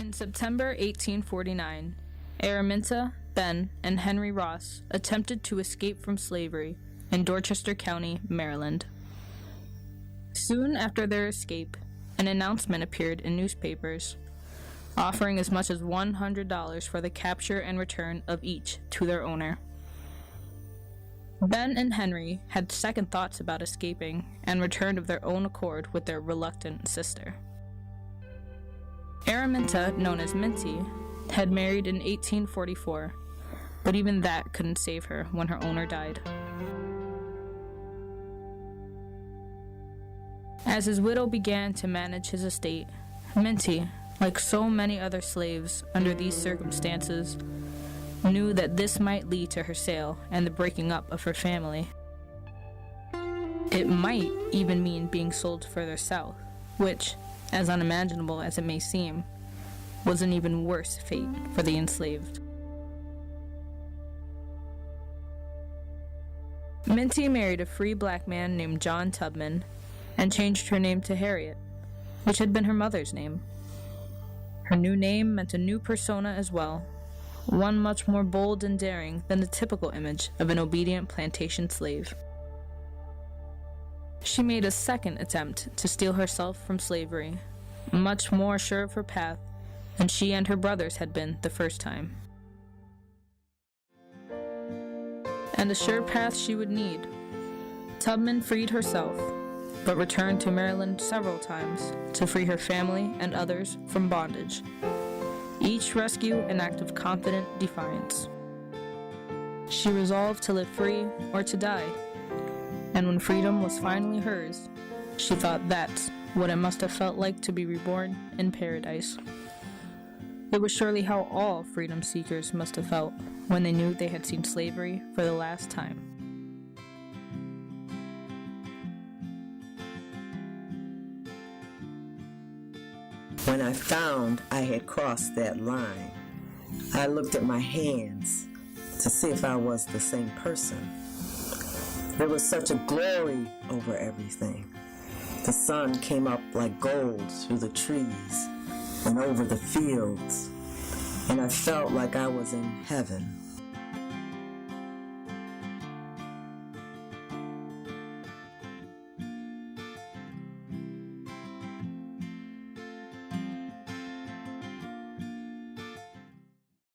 In September 1849, Araminta, Ben, and Henry Ross attempted to escape from slavery in Dorchester County, Maryland. Soon after their escape, an announcement appeared in newspapers, offering as much as $100 for the capture and return of each to their owner. Ben and Henry had second thoughts about escaping and returned of their own accord with their reluctant sister. Araminta, known as Minty, had married in 1844, but even that couldn't save her when her owner died. As his widow began to manage his estate, Minty, like so many other slaves under these circumstances, knew that this might lead to her sale and the breaking up of her family. It might even mean being sold further south, which, as unimaginable as it may seem, was an even worse fate for the enslaved. Minty married a free black man named John Tubman and changed her name to Harriet, which had been her mother's name. Her new name meant a new persona as well, one much more bold and daring than the typical image of an obedient plantation slave. She made a second attempt to steal herself from slavery, much more sure of her path than she and her brothers had been the first time. And a sure path she would need. Tubman freed herself, but returned to Maryland several times to free her family and others from bondage, each rescue an act of confident defiance. She resolved to live free or to die, and when freedom was finally hers, she thought that's what it must have felt like to be reborn in paradise. It was surely how all freedom seekers must have felt when they knew they had seen slavery for the last time. When I found I had crossed that line, I looked at my hands to see if I was the same person. There was such a glory over everything. The sun came up like gold through the trees and over the fields, and I felt like I was in heaven.